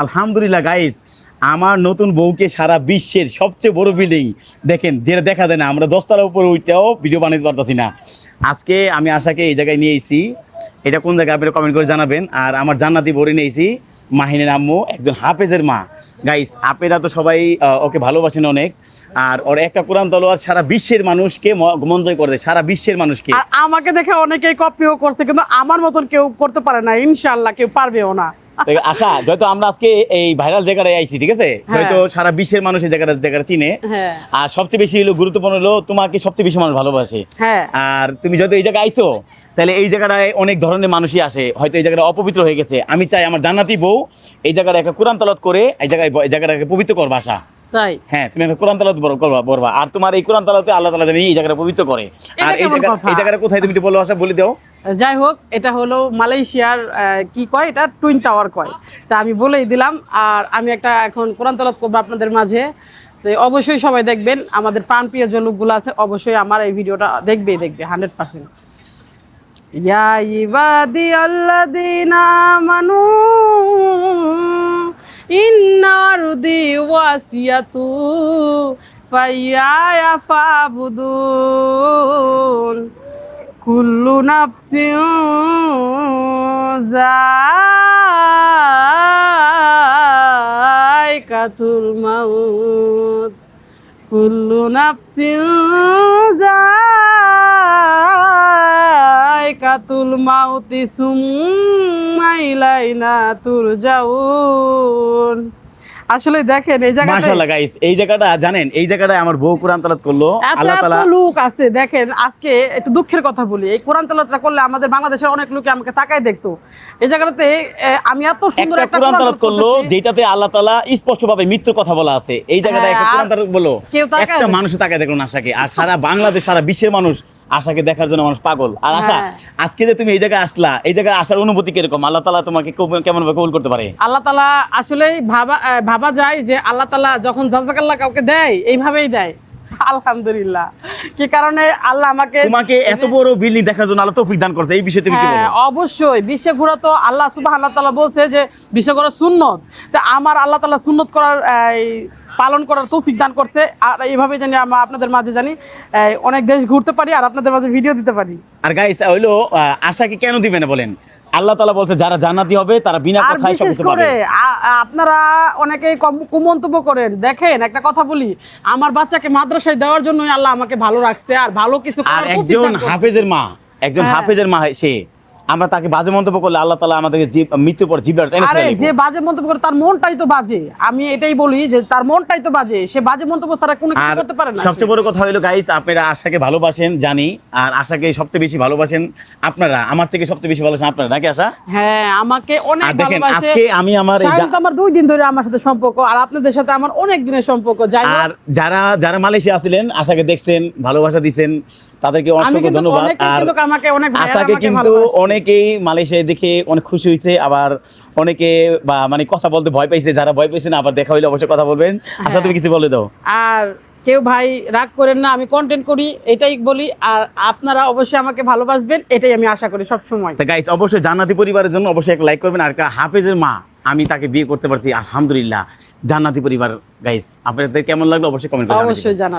আলহামদুলিল্লাহ গাইস, আমার নতুন বউকে সারা বিশ্বের সবচেয়ে বড় বিল্ডিং দেখেন, যেটা দেখা যায় না, আমরা 10 তলার উপরে উঠতেও ভিডিও বানাতে পারতেছি না। আজকে আমি আশাকে এই জায়গায় নিয়ে এসেছি। এটা কোন জায়গায় আপনারা কমেন্ট করে জানাবেন। আর আমার জান্নাতি বউরে নিয়েছি, মাহিনের আম্মু, একজন হাফেজের মা। গাইস, আপনারা তো সবাই ওকে ভালোবাসেন অনেক। আর ওর একটা কোরআন তলোয়ার সারা বিশ্বের মানুষকে মন জয় করে দেয়, সারা বিশ্বের মানুষকে। আর আমাকে দেখে অনেকেই কপিও করছে, কিন্তু আমার মতন কেউ করতে পারে না, ইনশাআল্লাহ কেউ পারবেও না। আশা, যত আমরা আজকে এই ভাইরাল জায়গায় আইছি, ঠিক আছে, হয়তো সারা বিশ্বের মানুষ এই জায়গাটা চিনে। আর সবচেয়ে বেশি হলো গুরুত্বপূর্ণ হলো তোমাকে সবচেয়ে বেশি মানুষ ভালোবাসে। আর তুমি যত এই জায়গায় আইছো, তাহলে এই জায়গাটায় অনেক ধরনের মানুষই আসে, হয়তো এই জায়গাটা অপবিত্র হয়ে গেছে। আমি চাই আমার জান্নাতি বউ এই জায়গাটা একটা কোরআন তেলাওয়াত করে এই জায়গাটাকে পবিত্র করবা। আশা, তাই? হ্যাঁ, তুমি একটা কোরআন তেলাওয়াত করবা। আর তোমার এই কোরআন তেলাওয়াতে আল্লাহ তাআলা জানি এই জায়গাটা পবিত্র করে। আর এই জায়গাটা কোথায় তুমি বলো আশা, বলে দাও। যাই হোক, এটা হলো মালয়েশিয়ার কি কয়, এটা টুইন টাওয়ার কয়, তা আমি বলেই দিলাম। আর আমি একটা এখন কোরআন তেলাওয়াত করবো আপনাদের মাঝে, তো অবশ্যই সবাই দেখবেন। আমাদের প্রাণপ্রিয় যে লোকগুলো আছে অবশ্যই আমার এই ভিডিওটা দেখবে 100%। ইয়া ইবাদি আল্লাযীনা আমানু ইন্না আরদি ওয়াসিয়াতু ফাইয়া ফাবুদুন কুল্লু নাফসিন যায়কাতুল মাউত কুল্লু নাফসিন যায়কাতুল মাউতি সুম্মা ইলাইনা তুরজাউন। আসলে দেখেন এই জায়গাটা, মাশাআল্লাহ গাইস, এই জায়গাটা জানেন, এই জায়গাটায় আমার বউ কোরআন তেলাওয়াত করলো। আল্লাহ তাআলা এত লোক আছে দেখেন। আজকে একটু দুঃখের কথা বলি, এই কোরআন তেলাওয়াতটা করলে আমাদের বাংলাদেশের অনেক লোকে আমাকে তাকায় দেখতো। এই জায়গাটাতে আমি এত সুন্দর একটা কোরআন তেলাওয়াত করলো, যেটাতে আল্লাহ তাআলা স্পষ্টভাবে মৃত্যুর কথা বলা আছে। এই জায়গাটায় একটা কোরআন তেলাওয়াত বলো, একটা মানুষ তাকায় দেখলো না আশাকে। আর সারা বাংলাদেশ, সারা বিশ্বের মানুষ আশাকে দেখার জন্য মানুষ পাগল। আর আশা, আজকে যে তুমি এই জায়গায় আসলা, এই জায়গায় আসার অনুভূতি কিরকম? আল্লাহ তাআলা তোমাকে কেমন ভাবে কবুল করতে পারে? আল্লাহ তাআলা আসলেই ভাবা যায় যে আল্লাহ তাআলা যখন জাযাকাল্লাহ কাউকে দেয় এইভাবেই দেয়। আলহামদুলিল্লাহ। কি কারণে আল্লাহ তোমাকে এত বড় বিল্ডিং দেখার জন্য আল্লাহ তৌফিক দান করছে, এই বিষয়ে তুমি কি বলবে? অবশ্যই বিশ্বে ঘোরা তো আল্লাহ সুবহানাহু ওয়া তাআলা বলছে যে বিশ্বে ঘোরা সুন্নত। তো আমার আল্লাহ তাআলা সুন্নত করার পালন করার তৌফিক দান করছে। আর এইভাবে জানি আমরা আপনাদের মাঝে জানি অনেক দেশ ঘুরতে পারি আর আপনাদের মাঝে ভিডিও দিতে পারি। আর গাইস, হইলো আশাকে কেন দিবে না বলেন? আল্লাহ তাআলা বলছে যারা জান্নাতি হবে তারা বিনা কথায় সবকিছু পাবে। আপনারা অনেকেই কুমন্তব্য করেন। দেখেন একটা কথা বলি, আমার বাচ্চাকে মাদ্রাসায় দেওয়ার জন্যই আল্লাহ আমাকে ভালো রাখছে আর ভালো কিছু করার তৌফিক দান করছে। একজন হাফেজের মা সে, আমরা তাকে বাজে মন্তব্য করলে আল্লাহ তাআলা আমাদেরকে মৃত্যুর পর জীবন টেনে ফেলে। আরে যে বাজে মন্তব্য করে তার মনটাই তো বাজে। আমি এটাই বলি যে তার মনটাই তো বাজে, সে বাজে মন্তব্য ছাড়া কোনো কিছু করতে পারে না। সবচেয়ে বড় কথা হলো গাইস, আপনারা আশাকে ভালোবাসেন জানি, আর আশাকে সবচেয়ে বেশি ভালোবাসেন আপনারা, আমার থেকে সবচেয়ে বেশি ভালোবাসেন আপনারা, নাকি আশা? হ্যাঁ, আমাকে অনেক ভালোবাসে। আজকে আমি আমার 2 দিন ধরে আমার সাথে সম্পর্ক, আর আপনাদের সাথে আমার অনেক দিনের সম্পর্ক। আর যারা মালয়েশিয়া আছিলেন, আশাকে দেখছেন, ভালোবাসা দিছেন, তাদেরকে অসংখ্য ধন্যবাদ। আর আশাকে কিন্তু অনেকেই মালয়েশিয়ায় দেখে অনেক খুশি হয়েছে, আবার অনেকে মানে কথা বলতে ভয় পাইছে। যারা ভয় পাইছে না, আবার দেখা হইলে অবশ্যই কথা বলবেন। আশা, তুমি কিছু বলে দাও। আর কেউ ভাই রাগ করেন না, আমি কন্টেন্ট করি এটাই বলি, আর আপনারা অবশ্যই আমাকে ভালোবাসবেন, এটাই আমি আশা করি সব সময়। তো গাইস, অবশ্যই জান্নাতি পরিবারের জন্য অবশ্যই একটা লাইক করবেন। আর হাফেজের মা, আমি তাকে বিয়ে করতে পারছি, আলহামদুলিল্লাহ। জান্নাতি পরিবার গাইস, আপনাদের কেমন লাগলো অবশ্যই কমেন্ট করে জানাবেন।